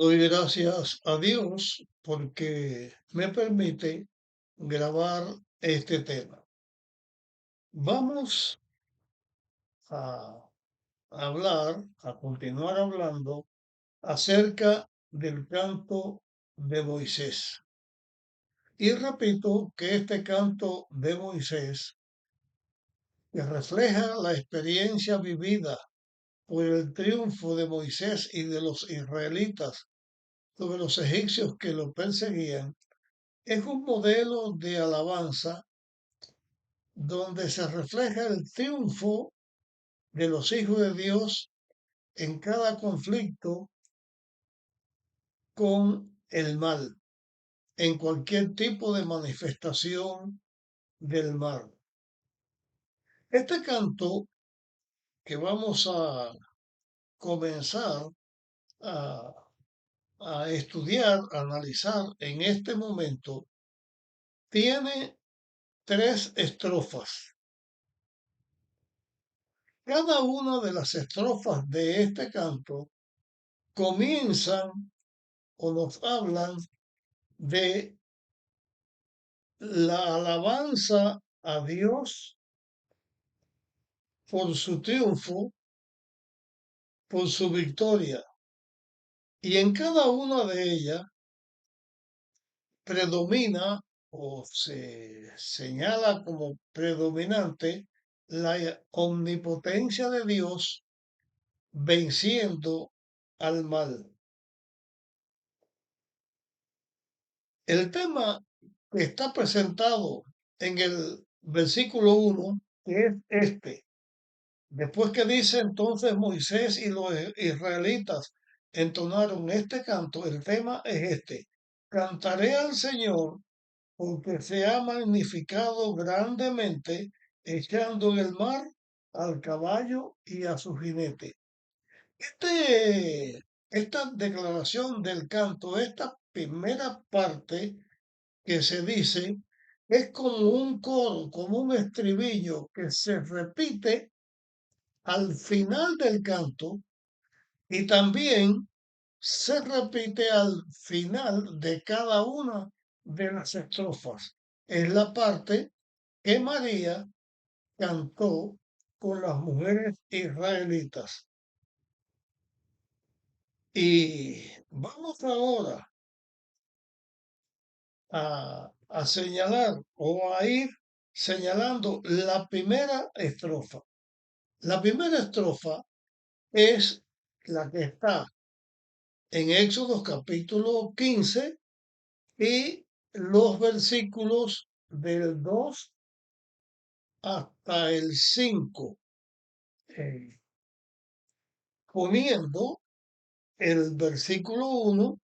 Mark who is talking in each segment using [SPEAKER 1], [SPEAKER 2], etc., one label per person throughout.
[SPEAKER 1] Doy gracias a Dios porque me permite grabar este tema. Vamos a a continuar hablando acerca del canto de Moisés. Y repito que este canto de Moisés, que refleja la experiencia vivida por el triunfo de Moisés y de los israelitas sobre los egipcios que lo perseguían, es un modelo de alabanza donde se refleja el triunfo de los hijos de Dios en cada conflicto con el mal, en cualquier tipo de manifestación del mal. Este canto que vamos a comenzar a, a estudiar, a analizar en este momento, tiene tres estrofas. Cada una de las estrofas de este canto comienzan o nos hablan de la alabanza a Dios por su triunfo, por su victoria. Y en cada una de ellas predomina o se señala como predominante la omnipotencia de Dios venciendo al mal. El tema que está presentado en el versículo 1, que es este. Después que dice entonces Moisés y los israelitas entonaron este canto, el tema es este. Cantaré al Señor porque se ha magnificado grandemente echando en el mar al caballo y a su jinete. Esta declaración del canto, esta primera parte que se dice, es como un coro, como un estribillo que se repite al final del canto y también se repite al final de cada una de las estrofas. Es la parte que María cantó con las mujeres israelitas. Y vamos ahora a señalar o a ir señalando la primera estrofa. La primera estrofa es la que está en Éxodo capítulo 15 y los versículos del 2 hasta el 5, eh, poniendo el versículo 1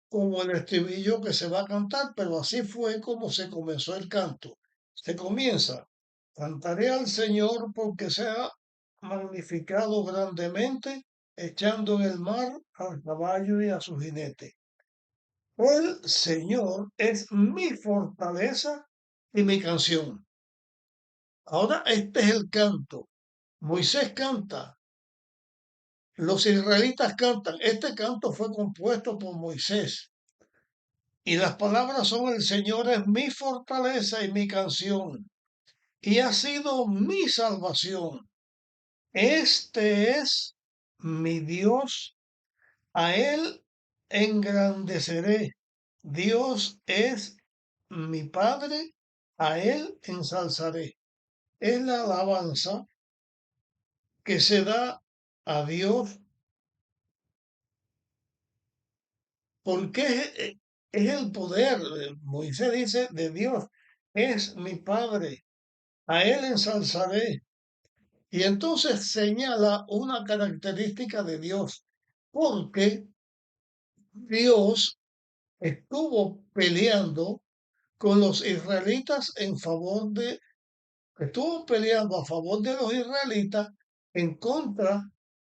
[SPEAKER 1] como el estribillo que se va a cantar, pero así fue como se comenzó el canto. Se comienza, cantaré al Señor porque se ha magnificado grandemente, echando en el mar al caballo y a su jinete. El Señor es mi fortaleza y mi canción. Ahora este es el canto. Moisés canta, los israelitas cantan. Este canto fue compuesto por Moisés. Y las palabras son: el Señor es mi fortaleza y mi canción, y ha sido mi salvación. Este es mi Dios, a Él engrandeceré. Dios es mi Padre, a Él ensalzaré. Es la alabanza que se da a Dios porque es el poder. Moisés dice de Dios, es mi Padre, a Él ensalzaré. Y entonces señala una característica de Dios, porque Dios estuvo peleando con los israelitas estuvo peleando a favor de los israelitas en contra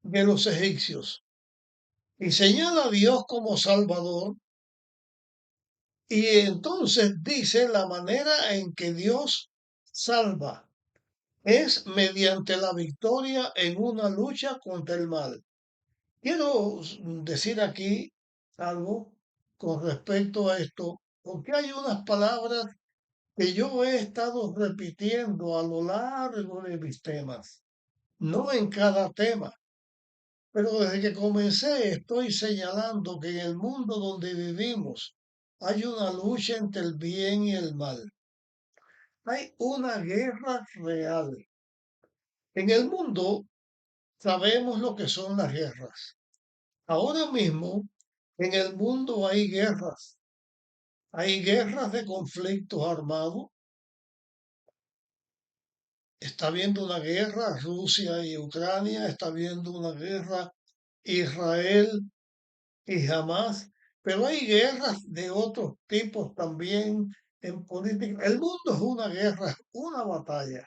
[SPEAKER 1] de los egipcios. Y señala a Dios como Salvador. Y entonces dice la manera en que Dios salva es mediante la victoria en una lucha contra el mal. Quiero decir aquí algo con respecto a esto, porque hay unas palabras que yo he estado repitiendo a lo largo de mis temas, no en cada tema, pero desde que comencé estoy señalando que en el mundo donde vivimos hay una lucha entre el bien y el mal. Hay una guerra real. En el mundo sabemos lo que son las guerras. Ahora mismo en el mundo hay guerras. Hay guerras de conflictos armados. Está habiendo una guerra Rusia y Ucrania. Está habiendo una guerra Israel y Hamas. Pero hay guerras de otros tipos también en política. El mundo es una guerra, es una batalla.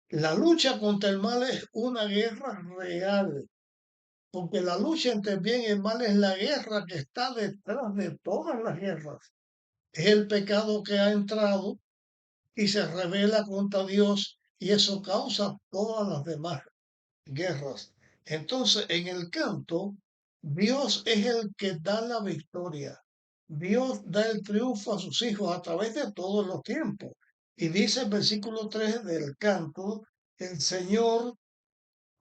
[SPEAKER 1] La lucha contra el mal es una guerra real, porque la lucha entre el bien y el mal es la guerra que está detrás de todas las guerras. Es el pecado que ha entrado y se revela contra Dios y eso causa todas las demás guerras. Entonces, en el canto, Dios es el que da la victoria. Dios da el triunfo a sus hijos a través de todos los tiempos. Y dice el versículo 3 del canto, el Señor,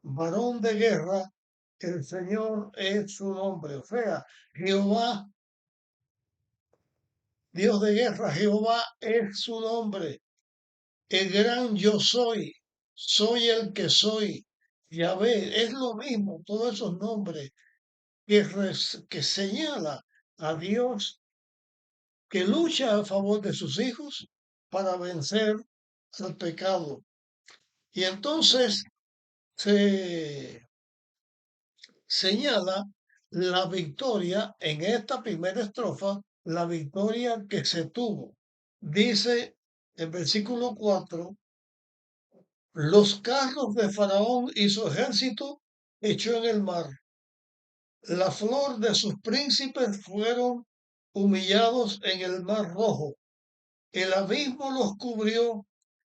[SPEAKER 1] varón de guerra, el Señor es su nombre. O sea, Jehová, Dios de guerra, Jehová es su nombre. El gran yo soy el que soy. Yahvé, es lo mismo, todos esos nombres que señala a Dios que lucha a favor de sus hijos para vencer al pecado. Y entonces se señala la victoria en esta primera estrofa, la victoria que se tuvo. Dice el versículo 4. Los carros de Faraón y su ejército echó en el mar. La flor de sus príncipes fueron humillados en el mar rojo. El abismo los cubrió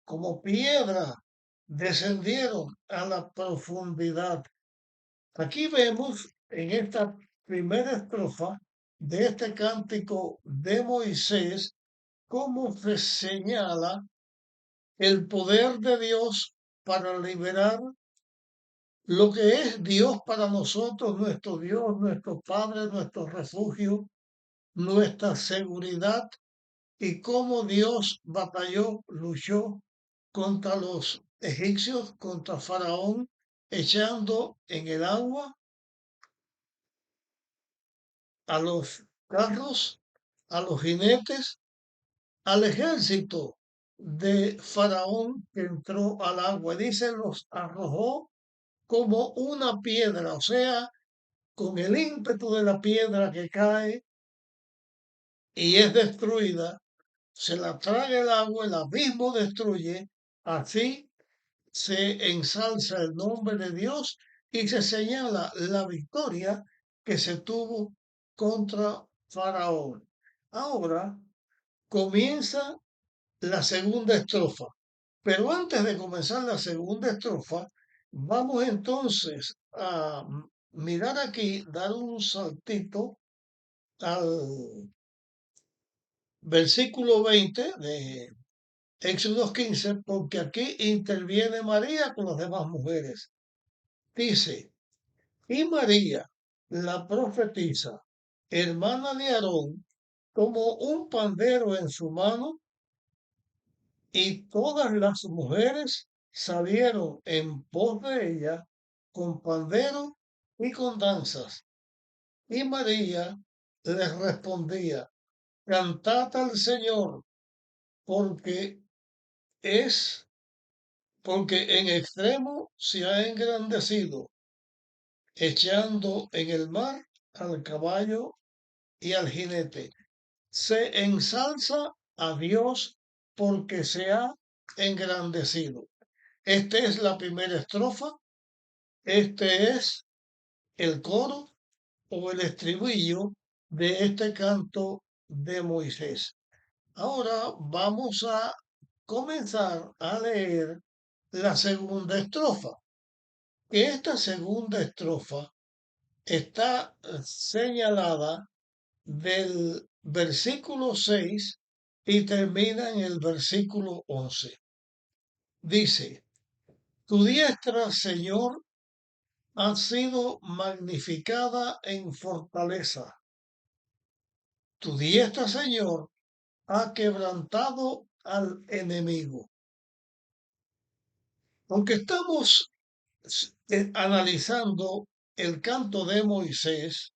[SPEAKER 1] como piedra. Descendieron a la profundidad. Aquí vemos en esta primera estrofa de este cántico de Moisés cómo se señala el poder de Dios para liberar lo que es Dios para nosotros, nuestro Dios, nuestro Padre, nuestro refugio, nuestra seguridad y cómo Dios batalló, luchó contra los egipcios, contra Faraón, echando en el agua a los carros, a los jinetes, al ejército de Faraón que entró al agua. Dice, los arrojó como una piedra, o sea, con el ímpetu de la piedra que cae y es destruida, se la traga el agua, el abismo destruye, así se ensalza el nombre de Dios y se señala la victoria que se tuvo contra Faraón. Ahora comienza la segunda estrofa, pero antes de comenzar la segunda estrofa, vamos entonces a mirar aquí, dar un saltito al versículo 20 de Éxodo 15, porque aquí interviene María con las demás mujeres. Dice, y María, la profetisa, hermana de Aarón, tomó un pandero en su mano y todas las mujeres salieron en pos de ella con pandero y con danzas. Y María les respondía, cantad al Señor, porque es, porque en extremo se ha engrandecido, echando en el mar al caballo y al jinete. Se ensalza a Dios porque se ha engrandecido. Esta es la primera estrofa, este es el coro o el estribillo de este canto de Moisés. Ahora vamos a comenzar a leer la segunda estrofa, que esta segunda estrofa está señalada del versículo 6 y termina en el versículo 11. Dice, tu diestra, Señor, ha sido magnificada en fortaleza. Tu diestra, Señor, ha quebrantado al enemigo. Aunque estamos analizando el canto de Moisés,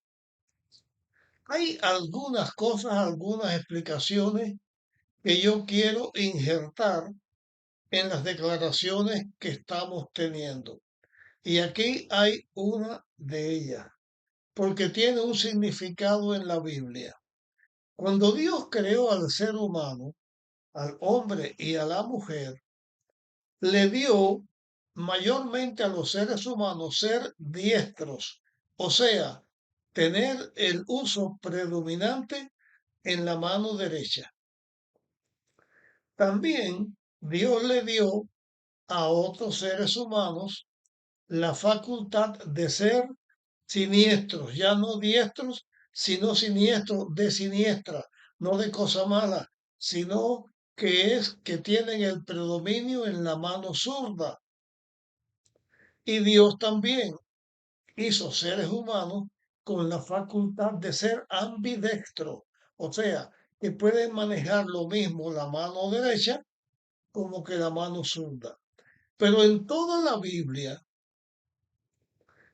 [SPEAKER 1] hay algunas cosas, algunas explicaciones que yo quiero injertar en las declaraciones que estamos teniendo. Y aquí hay una de ellas, porque tiene un significado en la Biblia. Cuando Dios creó al ser humano, al hombre y a la mujer, le dio mayormente a los seres humanos ser diestros, o sea, tener el uso predominante en la mano derecha. También Dios le dio a otros seres humanos la facultad de ser siniestros, ya no diestros, sino siniestros de siniestra, no de cosa mala, sino que es que tienen el predominio en la mano zurda. Y Dios también hizo seres humanos con la facultad de ser ambidextros, o sea, que pueden manejar lo mismo la mano derecha como que la mano zurda. Pero en toda la Biblia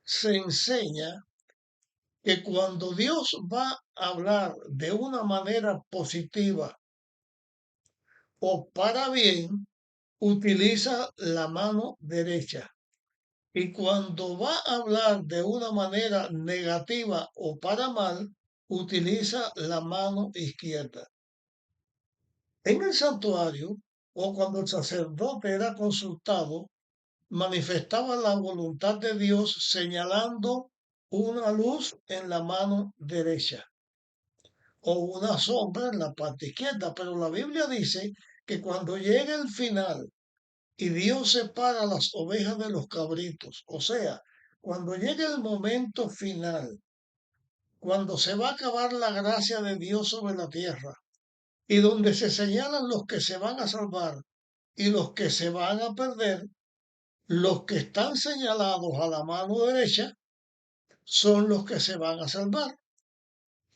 [SPEAKER 1] se enseña que cuando Dios va a hablar de una manera positiva o para bien, utiliza la mano derecha. Y cuando va a hablar de una manera negativa o para mal, utiliza la mano izquierda. En el santuario, o cuando el sacerdote era consultado, manifestaba la voluntad de Dios señalando una luz en la mano derecha o una sombra en la parte izquierda, pero la Biblia dice que cuando llega el final y Dios separa las ovejas de los cabritos, o sea, cuando llegue el momento final, cuando se va a acabar la gracia de Dios sobre la tierra y donde se señalan los que se van a salvar y los que se van a perder, los que están señalados a la mano derecha son los que se van a salvar.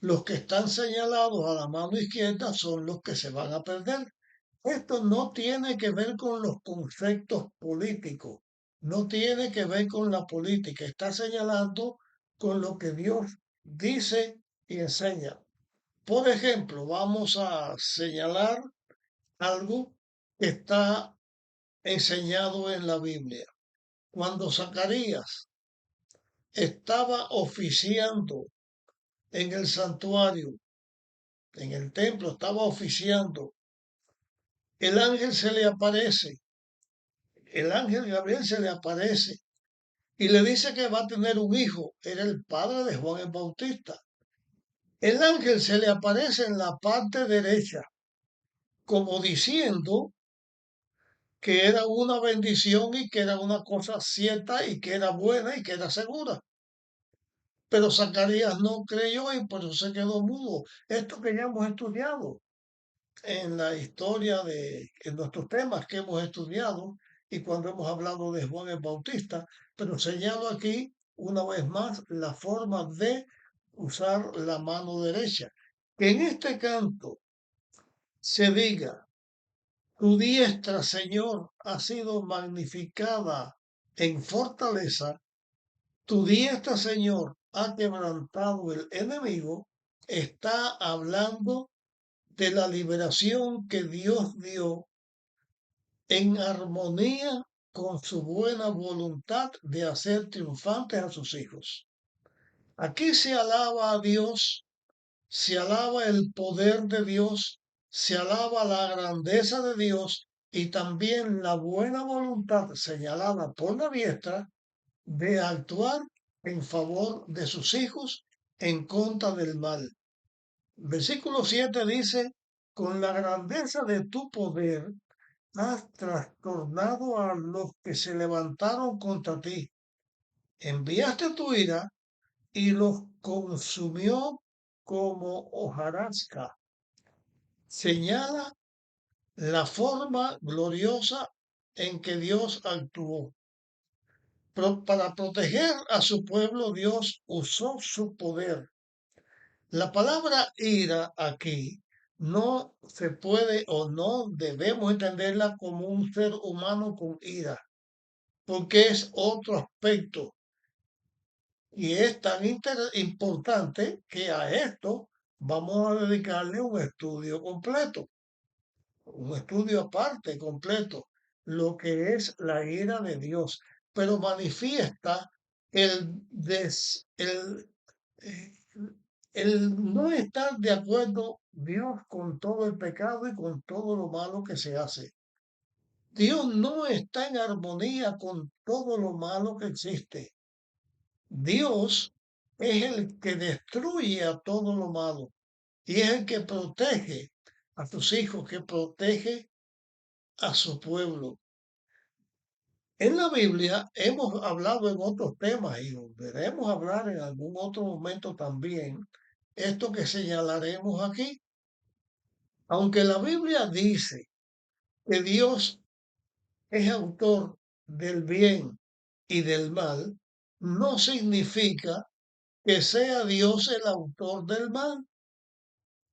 [SPEAKER 1] Los que están señalados a la mano izquierda son los que se van a perder. Esto no tiene que ver con los conceptos políticos, no tiene que ver con la política, está señalando con lo que Dios dice y enseña. Por ejemplo, vamos a señalar algo que está enseñado en la Biblia. Cuando Zacarías estaba oficiando en el santuario, en el templo, estaba oficiando, el ángel se le aparece, el ángel Gabriel se le aparece y le dice que va a tener un hijo. Era el padre de Juan el Bautista. El ángel se le aparece en la parte derecha, como diciendo que era una bendición y que era una cosa cierta y que era buena y que era segura. Pero Zacarías no creyó y por eso se quedó mudo. Esto que ya hemos estudiado en la historia en nuestros temas que hemos estudiado y cuando hemos hablado de Juan el Bautista, pero señalo aquí una vez más la forma de usar la mano derecha. Que en este canto se diga, tu diestra, Señor, ha sido magnificada en fortaleza, tu diestra, Señor, ha quebrantado el enemigo, está hablando de la liberación que Dios dio en armonía con su buena voluntad de hacer triunfantes a sus hijos. Aquí se alaba a Dios, se alaba el poder de Dios, se alaba la grandeza de Dios y también la buena voluntad señalada por la diestra de actuar en favor de sus hijos en contra del mal. Versículo 7 dice, con la grandeza de tu poder has trastornado a los que se levantaron contra ti. Enviaste tu ira y los consumió como hojarasca. Señala la forma gloriosa en que Dios actuó. Para proteger a su pueblo, Dios usó su poder. La palabra ira aquí no se puede o no debemos entenderla como un ser humano con ira, porque es otro aspecto y es tan importante que a esto vamos a dedicarle un estudio completo, un estudio aparte completo, lo que es la ira de Dios, pero manifiesta el eh, el no estar de acuerdo Dios con todo el pecado y con todo lo malo que se hace. Dios no está en armonía con todo lo malo que existe. Dios es el que destruye a todo lo malo y es el que protege a sus hijos, que protege a su pueblo. En la Biblia hemos hablado en otros temas y volveremos a hablar en algún otro momento también, esto que señalaremos aquí. Aunque la Biblia dice que Dios es autor del bien y del mal, no significa que sea Dios el autor del mal,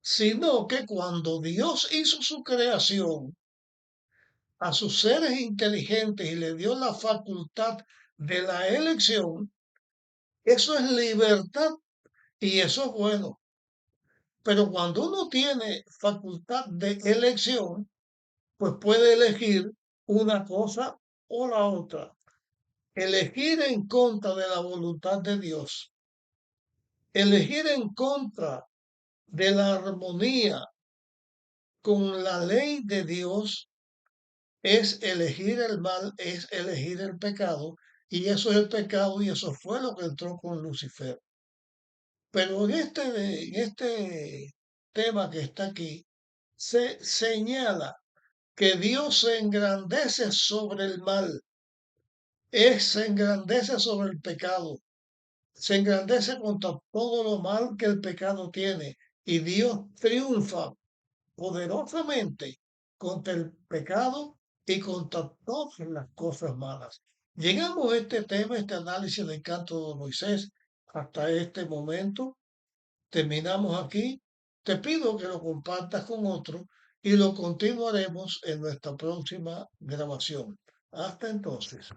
[SPEAKER 1] sino que cuando Dios hizo su creación a sus seres inteligentes y le dio la facultad de la elección, eso es libertad y eso es bueno. Pero cuando uno tiene facultad de elección, pues puede elegir una cosa o la otra. Elegir en contra de la voluntad de Dios, elegir en contra de la armonía con la ley de Dios es elegir el mal, es elegir el pecado, y eso es el pecado y eso fue lo que entró con Lucifer. Pero en este tema que está aquí, se señala que Dios se engrandece sobre el mal, se engrandece sobre el pecado, se engrandece contra todo lo mal que el pecado tiene y Dios triunfa poderosamente contra el pecado y contra todas las cosas malas. Llegamos a este tema, este análisis del canto de Moisés, hasta este momento. Terminamos aquí. Te pido que lo compartas con otro y lo continuaremos en nuestra próxima grabación. Hasta entonces.